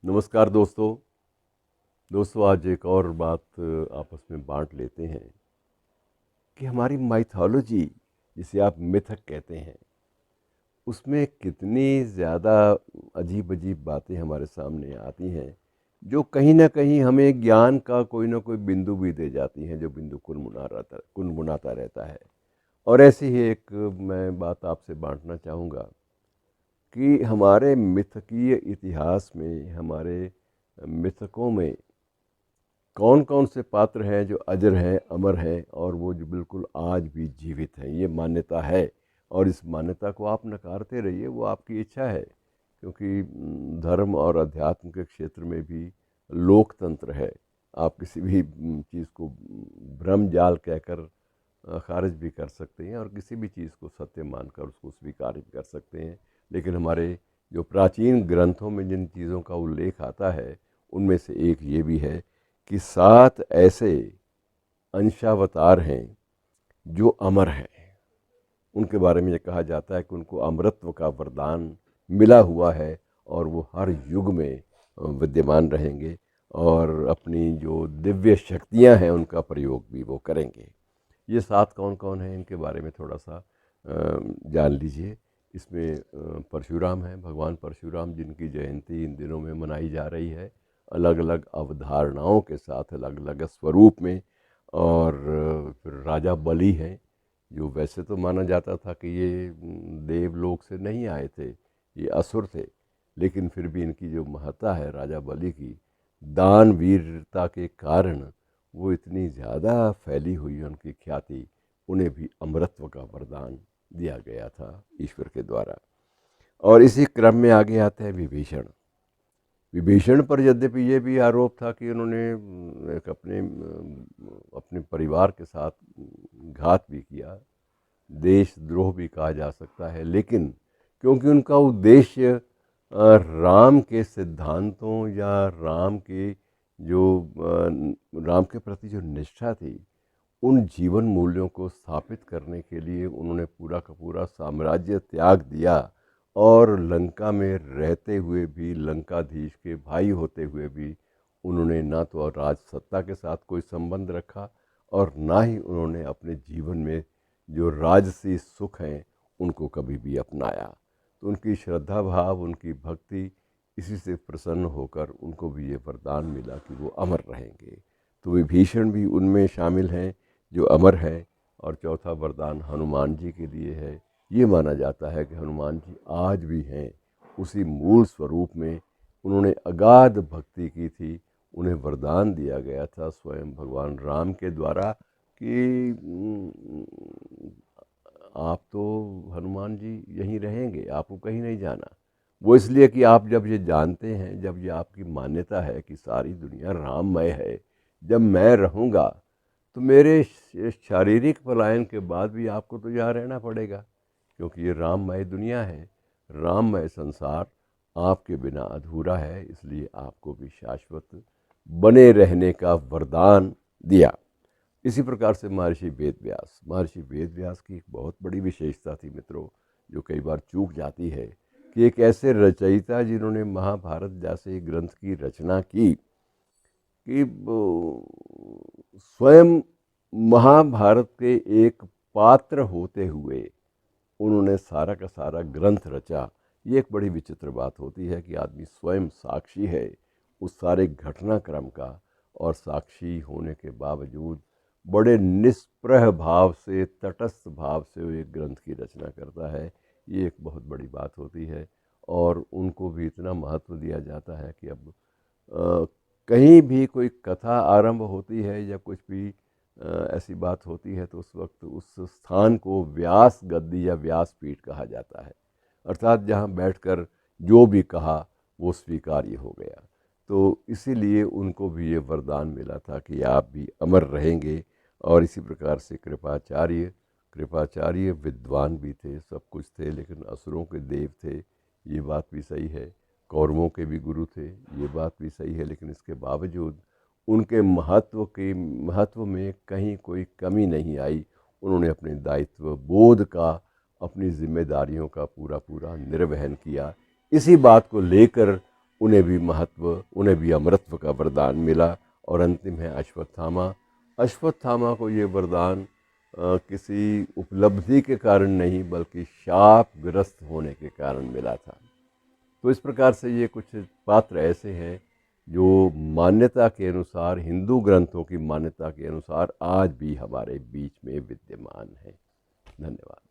नमस्कार दोस्तों आज एक और बात आपस में बांट लेते हैं कि हमारी माइथोलॉजी, जिसे आप मिथक कहते हैं, उसमें कितनी ज़्यादा अजीब अजीब बातें हमारे सामने आती हैं जो कहीं ना कहीं हमें ज्ञान का कोई ना कोई बिंदु भी दे जाती हैं, जो बिंदु कुनमुनाता रहता है। और ऐसी ही एक मैं बात आपसे बांटना चाहूँगा कि हमारे मिथकीय इतिहास में, हमारे मिथकों में कौन कौन से पात्र हैं जो अजर हैं, अमर हैं और वो जो बिल्कुल आज भी जीवित हैं। ये मान्यता है और इस मान्यता को आप नकारते रहिए, वो आपकी इच्छा है, क्योंकि धर्म और अध्यात्म के क्षेत्र में भी लोकतंत्र है। आप किसी भी चीज़ को भ्रम जाल कहकर खारिज भी कर सकते हैं और किसी भी चीज़ को सत्य मानकर उसको स्वीकार भी कर सकते हैं। लेकिन हमारे जो प्राचीन ग्रंथों में जिन चीज़ों का उल्लेख आता है, उनमें से एक ये भी है कि 7 ऐसे अंशावतार हैं जो अमर हैं। उनके बारे में ये कहा जाता है कि उनको अमरत्व का वरदान मिला हुआ है और वो हर युग में विद्यमान रहेंगे और अपनी जो दिव्य शक्तियां हैं उनका प्रयोग भी वो करेंगे। ये 7 कौन कौन हैं, इनके बारे में थोड़ा सा जान लीजिए। इसमें परशुराम हैं, भगवान परशुराम, जिनकी जयंती इन दिनों में मनाई जा रही है, अलग अलग अवधारणाओं के साथ, अलग अलग स्वरूप में। और फिर राजा बलि हैं, जो वैसे तो माना जाता था कि ये देवलोक से नहीं आए थे, ये असुर थे, लेकिन फिर भी इनकी जो महत्ता है राजा बलि की, दान वीरता के कारण वो इतनी ज़्यादा फैली हुई है उनकी ख्याति, उन्हें भी अमरत्व का वरदान दिया गया था ईश्वर के द्वारा। और इसी क्रम में आगे आते हैं विभीषण। विभीषण पर यद्यपि ये भी आरोप था कि उन्होंने एक अपने परिवार के साथ घात भी किया, देशद्रोह भी कहा जा सकता है, लेकिन क्योंकि उनका उद्देश्य राम के सिद्धांतों या राम के प्रति जो निष्ठा थी, उन जीवन मूल्यों को स्थापित करने के लिए उन्होंने पूरा का पूरा साम्राज्य त्याग दिया और लंका में रहते हुए भी, लंकाधीश के भाई होते हुए भी, उन्होंने ना तो राज सत्ता के साथ कोई संबंध रखा और ना ही उन्होंने अपने जीवन में जो राजसी सुख हैं उनको कभी भी अपनाया। तो उनकी श्रद्धा भाव, उनकी भक्ति, इसी से प्रसन्न होकर उनको भी ये वरदान मिला कि वो अमर रहेंगे। तो विभीषण भी उनमें शामिल हैं जो अमर हैं। और चौथा वरदान हनुमान जी के लिए है। ये माना जाता है कि हनुमान जी आज भी हैं उसी मूल स्वरूप में। उन्होंने अगाध भक्ति की थी, उन्हें वरदान दिया गया था स्वयं भगवान राम के द्वारा कि आप तो हनुमान जी यहीं रहेंगे, आपको कहीं नहीं जाना। वो इसलिए कि आप जब ये जानते हैं, जब ये आपकी मान्यता है कि सारी दुनिया राममय है, जब मैं रहूँगा तो मेरे शारीरिक पलायन के बाद भी आपको तो यहाँ रहना पड़ेगा, क्योंकि ये राममय दुनिया है, राममय संसार आपके बिना अधूरा है। इसलिए आपको भी शाश्वत बने रहने का वरदान दिया। इसी प्रकार से महर्षि वेद व्यास की एक बहुत बड़ी विशेषता थी मित्रों, जो कई बार चूक जाती है, कि एक ऐसे रचयिता जिन्होंने महाभारत जैसे ग्रंथ की रचना की कि स्वयं महाभारत के एक पात्र होते हुए उन्होंने सारा का सारा ग्रंथ रचा। ये एक बड़ी विचित्र बात होती है कि आदमी स्वयं साक्षी है उस सारे घटनाक्रम का, और साक्षी होने के बावजूद बड़े निष्प्रह भाव से, तटस्थ भाव से वो एक ग्रंथ की रचना करता है। ये एक बहुत बड़ी बात होती है और उनको भी इतना महत्व दिया जाता है कि अब कहीं भी कोई कथा आरंभ होती है या कुछ भी ऐसी बात होती है, तो उस वक्त उस स्थान को व्यास गद्दी या व्यासपीठ कहा जाता है, अर्थात जहाँ बैठकर जो भी कहा वो स्वीकार्य हो गया। तो इसीलिए उनको भी ये वरदान मिला था कि आप भी अमर रहेंगे। और इसी प्रकार से कृपाचार्य विद्वान भी थे, सब कुछ थे, लेकिन असुरों के देव थे, ये बात भी सही है। कौरवों के भी गुरु थे, ये बात भी सही है, लेकिन इसके बावजूद उनके महत्व में कहीं कोई कमी नहीं आई। उन्होंने अपने दायित्व बोध का, अपनी जिम्मेदारियों का पूरा पूरा निर्वहन किया। इसी बात को लेकर उन्हें भी महत्व, उन्हें भी अमरत्व का वरदान मिला। और अंतिम है अश्वत्थामा। अश्वत्थामा को ये वरदान किसी उपलब्धि के कारण नहीं बल्कि शापग्रस्त होने के कारण मिला था। तो इस प्रकार से ये कुछ पात्र ऐसे हैं जो मान्यता के अनुसार, हिंदू ग्रंथों की मान्यता के अनुसार आज भी हमारे बीच में विद्यमान हैं। धन्यवाद।